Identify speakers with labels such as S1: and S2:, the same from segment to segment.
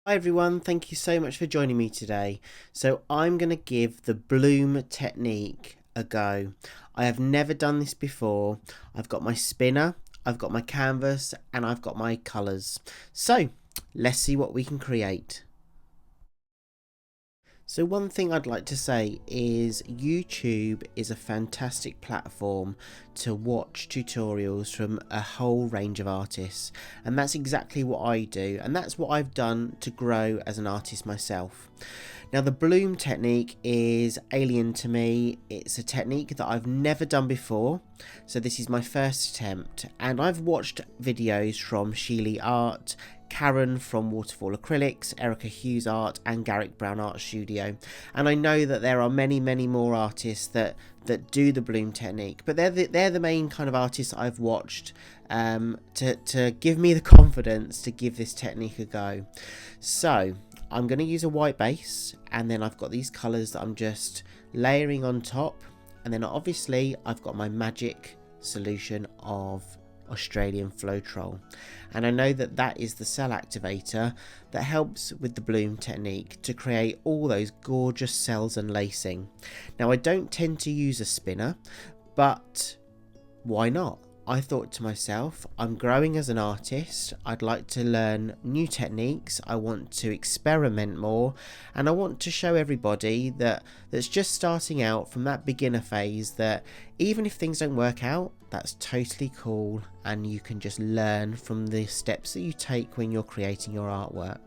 S1: Hi everyone, thank you so much for joining me today. So I'm going to give the bloom technique a go. I have never done this before. I've got my spinner, I've got my canvas, and I've got my colours. So let's see what we can create. So one thing I'd like to say is YouTube is a fantastic platform to watch tutorials from a whole range of artists, and that's exactly what I do, and that's what I've done to grow as an artist myself. Now the bloom technique is alien to me. It's a technique that I've never done before, so this is my first attempt, and I've watched videos from Sheely Art, Karen from Waterfall Acrylics, Erica Hughes Art, and Garrick Brown Art Studio, and I know that there are many more artists that do the bloom technique, but they're the main kind of artists I've watched to give me the confidence to give this technique a go. So I'm going to use a white base, and then I've got these colours that I'm just layering on top, and then obviously I've got my magic solution of Australian Floetrol, and I know that that is the cell activator that helps with the bloom technique to create all those gorgeous cells and lacing. Now I don't tend to use a spinner, but why not? I thought to myself, I'm growing as an artist, I'd like to learn new techniques, I want to experiment more, and I want to show everybody that's just starting out from that beginner phase that even if things don't work out, that's totally cool, and you can just learn from the steps that you take when you're creating your artwork.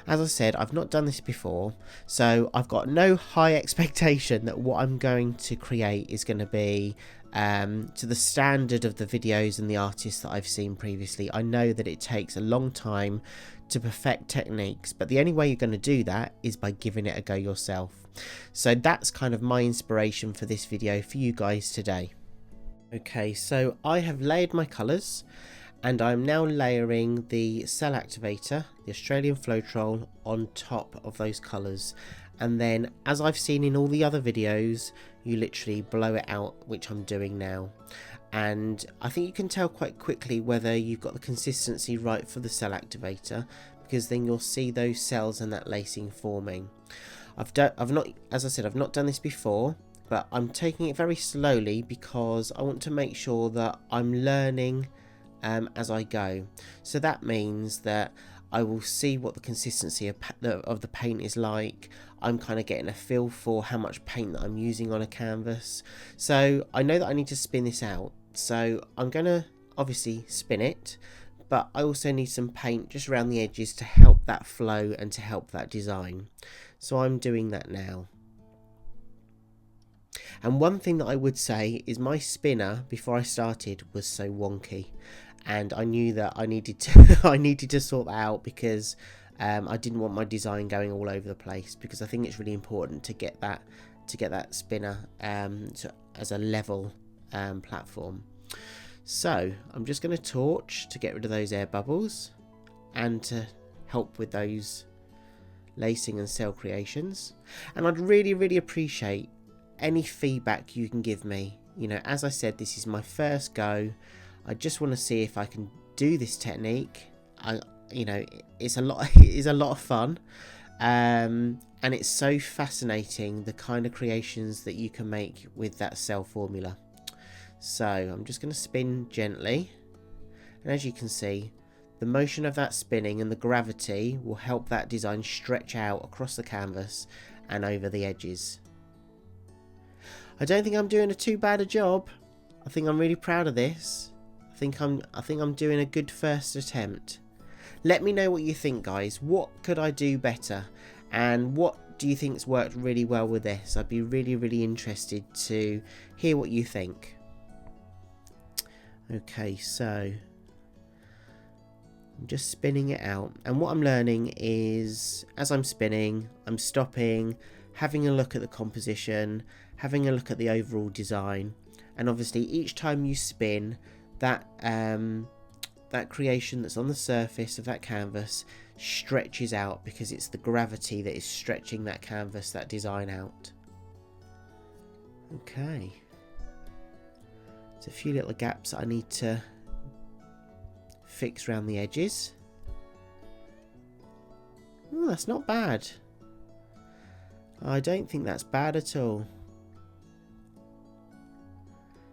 S1: As I said, I've not done this before, so I've got no high expectation that what I'm going to create is going to be to the standard of the videos and the artists that I've seen previously. I know that it takes a long time to perfect techniques, but the only way you're going to do that is by giving it a go yourself. So that's kind of my inspiration for this video for you guys today. Okay, so I have layered my colours, and I'm now layering the cell activator, the Australian Floetrol, on top of those colours. And then, as I've seen in all the other videos, you literally blow it out, which I'm doing now. And I think you can tell quite quickly whether you've got the consistency right for the cell activator, because then you'll see those cells and that lacing forming. I've not, as I said, I've not done this before, but I'm taking it very slowly because I want to make sure that I'm learning as I go. So that means that I will see what the consistency of the paint is like. I'm kind of getting a feel for how much paint that I'm using on a canvas. So I know that I need to spin this out. So I'm going to obviously spin it, but I also need some paint just around the edges to help that flow and to help that design. So I'm doing that now. And one thing that I would say is my spinner before I started was so wonky, and I knew that I needed to I needed to sort that out because I didn't want my design going all over the place, because I think it's really important to get that spinner as a level platform. So I'm just going to torch to get rid of those air bubbles and to help with those lacing and cell creations. And I'd really appreciate any feedback you can give me. You know, as I said, this is my first go. I just want to see if I can do this technique. You know, it's a lot of fun, and it's so fascinating the kind of creations that you can make with that cell formula. So I'm just going to spin gently, and as you can see, the motion of that spinning and the gravity will help that design stretch out across the canvas and over the edges. I don't think I'm doing too bad a job. I think I'm really proud of this. I think I'm doing a good first attempt. Let me know what you think, guys. What could I do better? And what do you think's worked really well with this? I'd be really interested to hear what you think. Okay, so I'm just spinning it out, and what I'm learning is, as I'm spinning, I'm stopping, having a look at the composition, having a look at the overall design, and obviously each time you spin, that that creation that's on the surface of that canvas stretches out, because it's the gravity that is stretching that canvas, that design out. Okay, there's a few little gaps I need to fix around the edges. Oh, that's not bad. I don't think that's bad at all.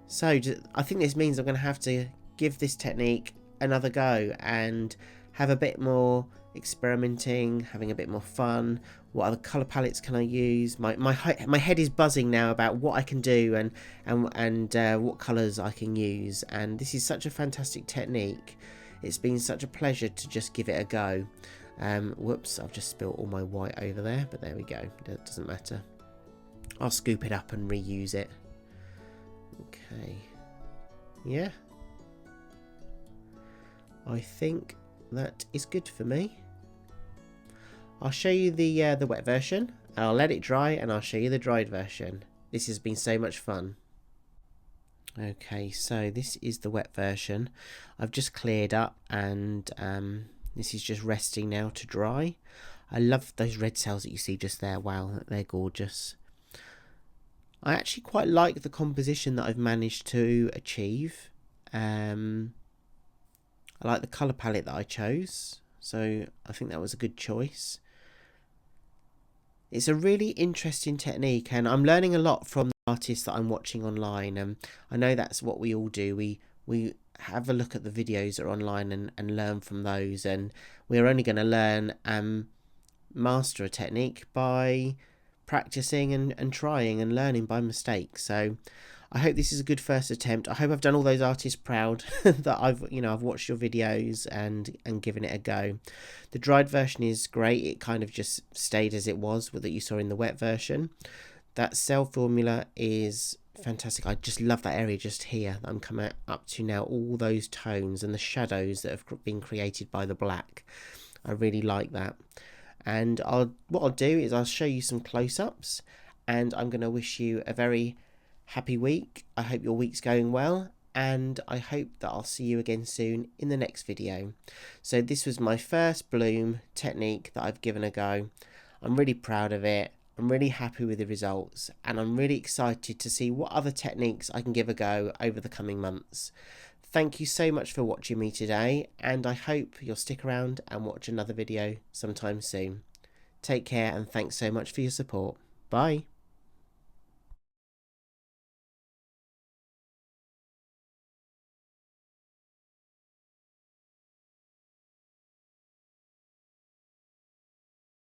S1: So I think this means I'm going to have to give this technique another go and have a bit more experimenting, having a bit more fun. What other colour palettes can I use? My head is buzzing now about what I can do and what colours I can use. And this is such a fantastic technique. It's been such a pleasure to just give it a go. Whoops, I've just spilled all my white over there, but there we go. It doesn't matter. I'll scoop it up and reuse it. Okay. Yeah. I think that is good for me. I'll show you the wet version. I'll let it dry and I'll show you the dried version. This has been so much fun. Okay, so this is the wet version. I've just cleared up and this is just resting now to dry. I love those red cells that you see just there. Wow, they're gorgeous. I actually quite like the composition that I've managed to achieve. I like the colour palette that I chose, so I think that was a good choice. It's a really interesting technique and I'm learning a lot from the artists that I'm watching online, and I know that's what we all do. We have a look at the videos that are online and learn from those, and we're only going to learn master a technique by practicing and trying and learning by mistake. So I hope this is a good first attempt. I hope I've done all those artists proud that I've watched your videos and given it a go. The dried version is great. It kind of just stayed as it was that you saw in the wet version. That cell formula is fantastic. I just love that area just here that I'm coming up to now, all those tones and the shadows that have been created by the black. I really like that. And what I'll do is I'll show you some close-ups, and I'm going to wish you a very happy week. I hope your week's going well, and I hope that I'll see you again soon in the next video. So this was my first bloom technique that I've given a go. I'm really proud of it. I'm really happy with the results, and I'm really excited to see what other techniques I can give a go over the coming months. Thank you so much for watching me today, and I hope you'll stick around and watch another video sometime soon. Take care and thanks so much for your support. Bye.